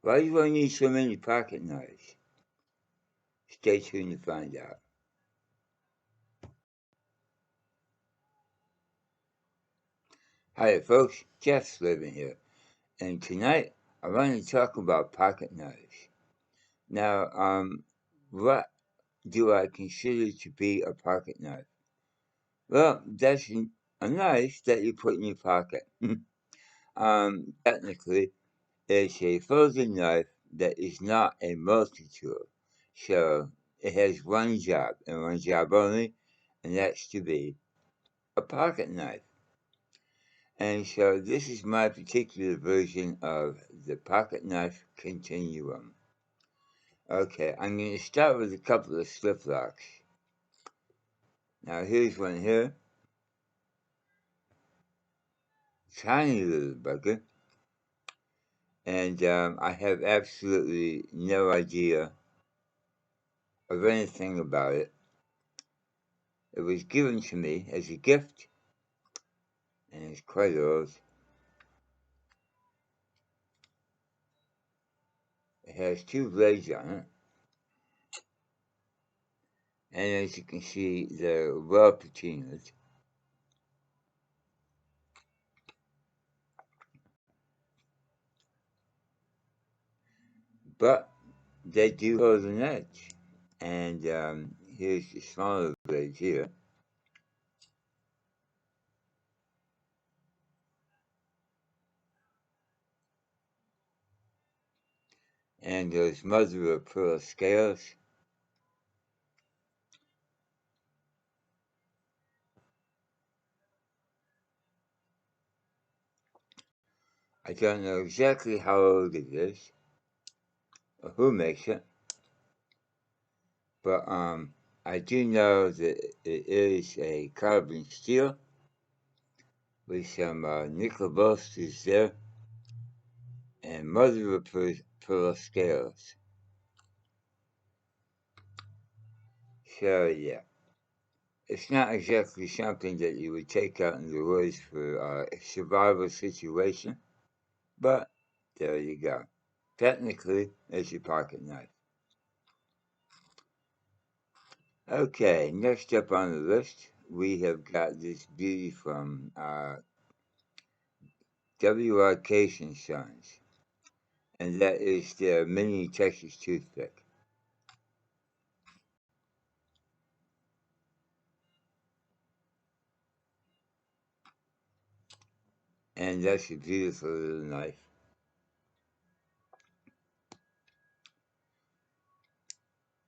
Why do I need so many pocket knives? Stay tuned to find out. Hi folks, Jeff's living here, and tonight I want to talk about pocket knives. Now, what do I consider to be a pocket knife? Well, that's a knife that you put in your pocket. Technically, it's a folding knife that is not a multi-tool. So it has one job and one job only, and that's to be a pocket knife. And so this is my particular version of the pocket knife continuum. Okay, I'm going to start with a couple of Sliplocks. Now here's one here. Tiny little bugger. And I have absolutely no idea of anything about it. It was given to me as a gift, and it's quite old. It has two blades on it, and as you can see, they're well patinaed. But they do hold an edge. And here's the smaller blades here. And those mother of pearl scales. I don't know exactly how old it is, or who makes it, but I do know that it is a carbon steel with some nickel bolsters there, and mother of pearl scales. So yeah, it's not exactly something that you would take out in the woods for a survival situation, but there you go. Technically, it's your pocket knife. Okay, next up on the list, we have got this beauty from WRK Sons, and that is their mini Texas toothpick. And that's a beautiful little knife.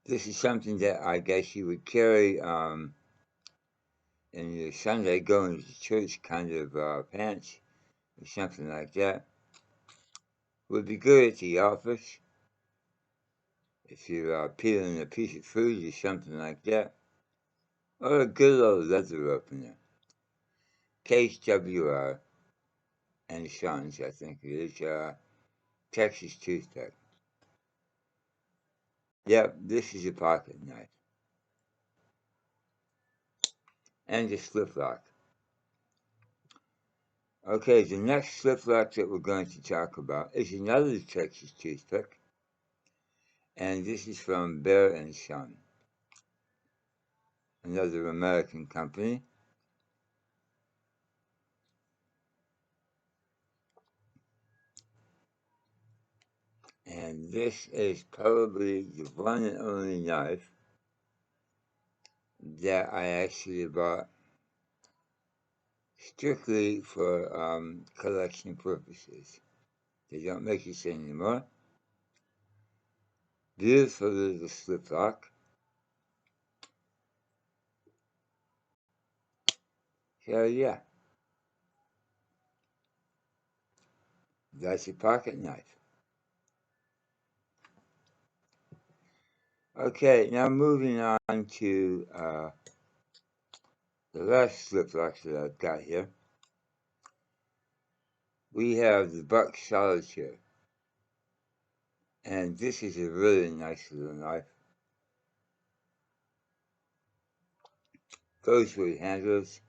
This is something that I guess you would carry in your Sunday going to church kind of pants or something like that. Would be good at the office if you're peeling a piece of food or something like that. Or a good old leather opener. Case WR and Sons, I think it is, Texas toothpick. Yep, this is a pocket knife. And a sliplock. Okay, the next sliplock that we're going to talk about is another Texas toothpick. And this is from Bear and Son, another American company. And this is probably the one and only knife that I actually bought strictly for collection purposes. They don't make this anymore. Beautiful little sliplock. So yeah, that's a pocket knife. Okay, now moving on to the last sliplocks that I've got here. We have the Buck Solitaire. And this is a really nice little knife. Goes with handles,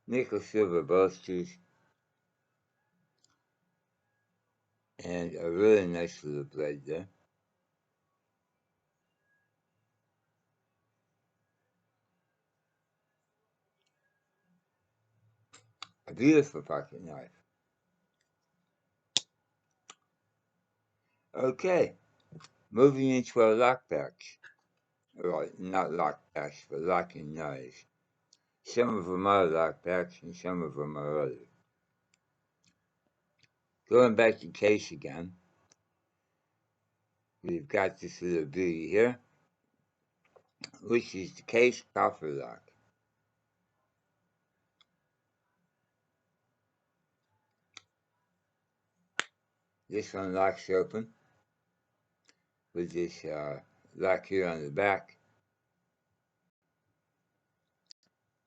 nickel silver bolsters, And a really nice little blade there. A beautiful pocket knife. Okay, moving into our lockbacks. Well, not lockbacks, but locking knives. Some of them are lockbacks and some of them are other. Going back to case again, we've got this little beauty here, which is the case coffer lock. This one locks open with this lock here on the back.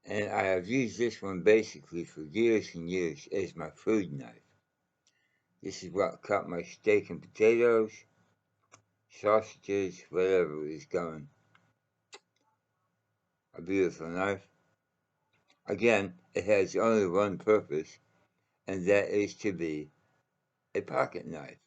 And I have used this one basically for years and years as my food knife. This is what cut my steak and potatoes, sausages, whatever is going. A beautiful knife. Again, it has only one purpose, and that is to be a pocket knife.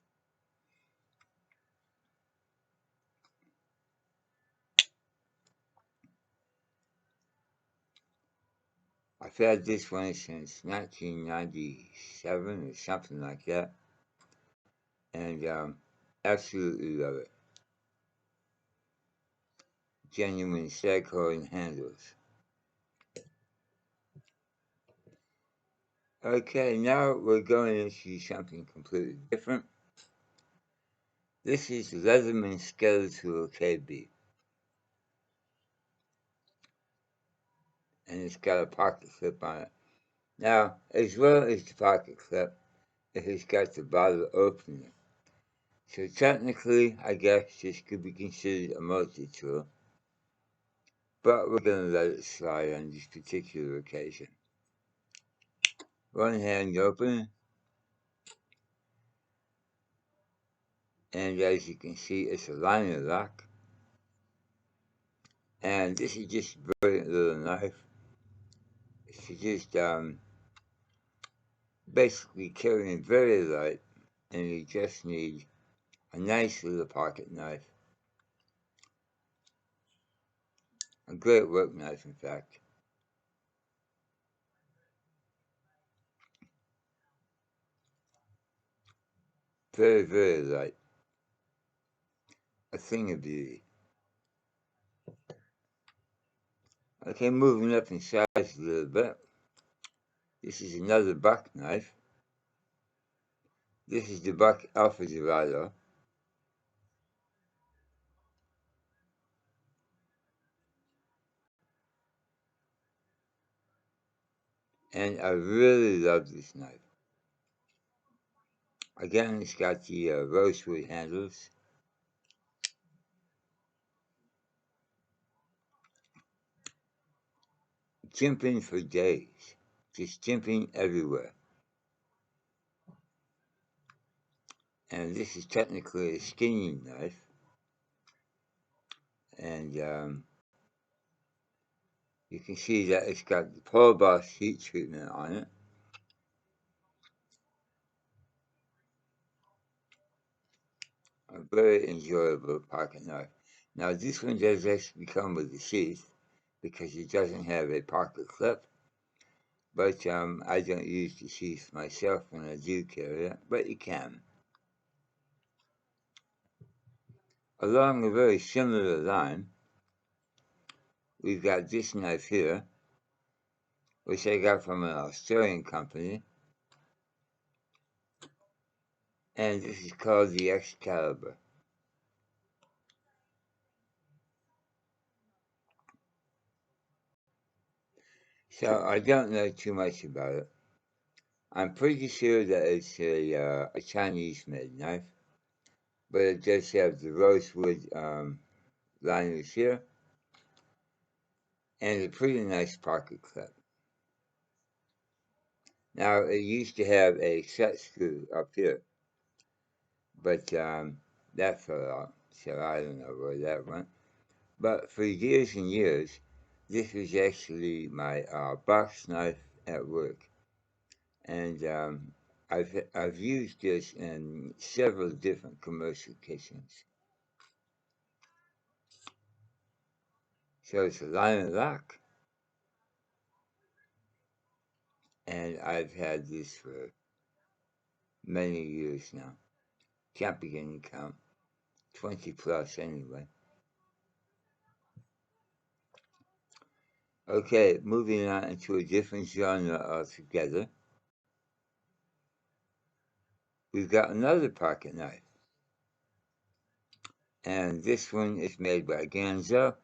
I've had this one since 1997 or something like that, and absolutely love it. Genuine Staghorn handles. Okay, now we're going into something completely different. This is Leatherman Skeletal KB, and it's got a pocket clip on it. Now, as well as the pocket clip, it has got the bottle opener. So technically, I guess this could be considered a multi-tool, but we're going to let it slide on this particular occasion. One hand open, and as you can see, it's a liner lock. And this is just a brilliant little knife. It's just basically carrying very light, and you just need a nice little pocket knife. A great work knife, in fact. Very, very light. A thing of beauty. Okay, moving up in size a little bit. This is another buck knife. This is the Buck Alpha Dorado. And I really love this knife. Again, it's got the rosewood handles. Jimping for days. Just jimping everywhere. And this is technically a skinning knife. And you can see that it's got the pole boss heat treatment on it. A very enjoyable pocket knife. Now this one does actually come with a sheath because it doesn't have a pocket clip. But I don't use the sheath myself when I do carry it, but you can. Along a very similar line, we've got this knife here, which I got from an Australian company, and this is called the Excalibur. So I don't know too much about it. I'm pretty sure that it's a Chinese-made knife, but it does have the rosewood liners here, and a pretty nice pocket clip. Now, it used to have a set screw up here, but that fell out, so I don't know where that went. But for years and years, this was actually my box knife at work. And I've used this in several different commercial kitchens. So it's a line and lock, and I've had this for many years now. Can't begin to count. 20 plus anyway. Okay, moving on into a different genre altogether. We've got another pocket knife. And this one is made by Ganza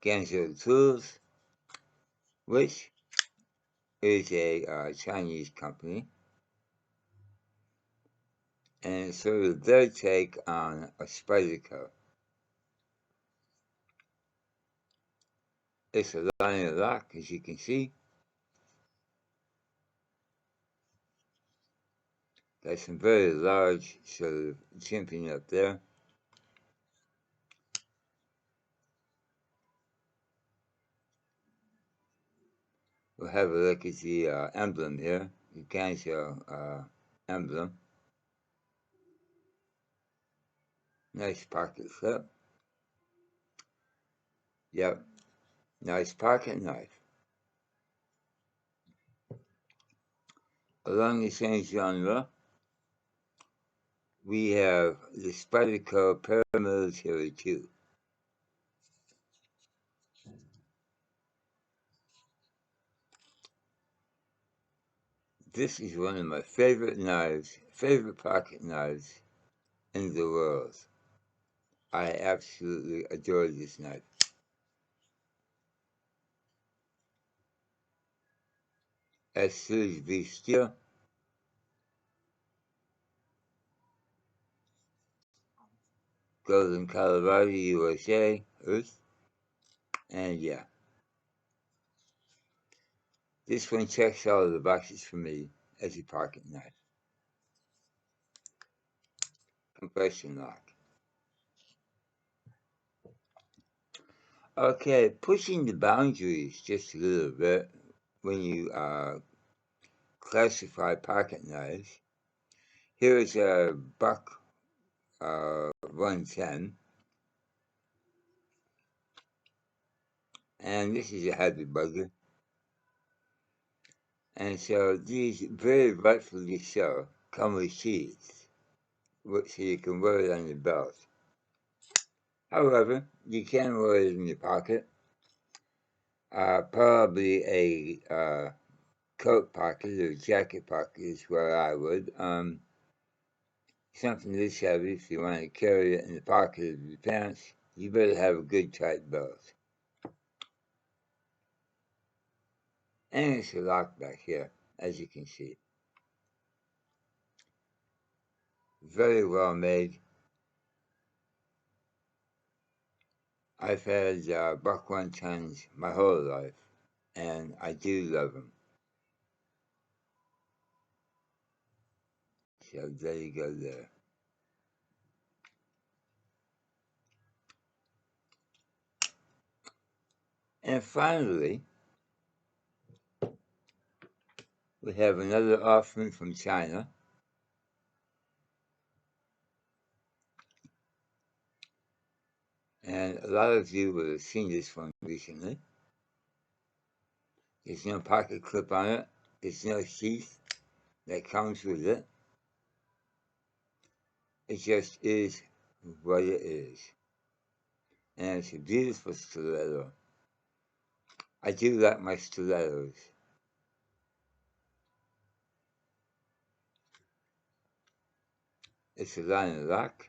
Tools, which is a Chinese company. And it's sort of their take on a Spyderco. It's a line and lock, as you can see. Got some very large sort of chimping up there. We'll have a look at the emblem here, the Ganza emblem. Nice pocket clip. Yep, nice pocket knife. Along the same genre, we have the Spyderco Paramilitary 2. This is one of my favorite knives, favorite pocket knives in the world. I absolutely adore this knife. S3 steel. Goes in Colorado, USA, Earth. And yeah. This one checks all of the boxes for me as a pocket knife. Compression lock. Okay, pushing the boundaries just a little bit when you classify pocket knives. Here is a buck 110, and this is a heavy bugger. And so these, very rightfully so, come with sheaths, so you can wear it on your belt. However, you can wear it in your pocket. Probably a coat pocket or jacket pocket is where I would. Something this heavy, if you want to carry it in the pocket of your pants, you better have a good tight belt. And it's a lock back here, as you can see. Very well made. I've had buck 110s my whole life, and I do love them. So there you go there. And finally, we have another offering from China. And a lot of you will have seen this one recently. There's no pocket clip on it. There's no sheath that comes with it. It just is what it is. And it's a beautiful stiletto. I do like my stilettos. It's a line and lock.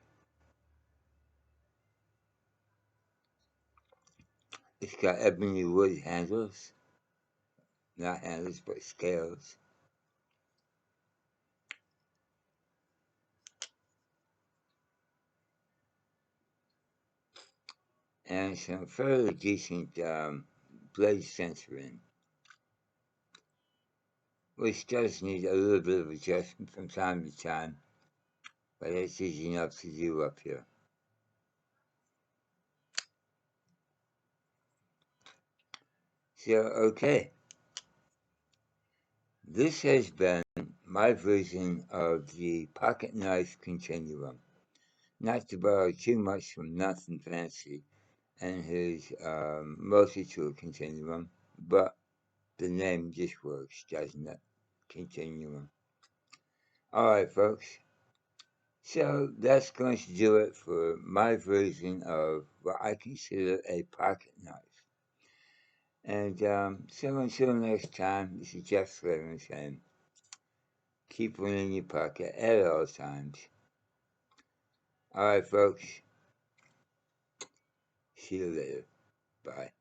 It's got ebony wood handles. Not handles, but scales. And some fairly decent blade censoring, which does need a little bit of adjustment from time to time, but it's easy enough to do up here. So, okay. This has been my version of the pocket knife continuum. Not to borrow too much from Nothing Fancy and his multi-tool continuum, but the name just works, doesn't it? Continuum. Alright, folks. So that's going to do it for my version of what I consider a pocket knife. And so until next time, this is Jeff Flavin saying, keep one in your pocket at all times. Alright, folks. See you later. Bye.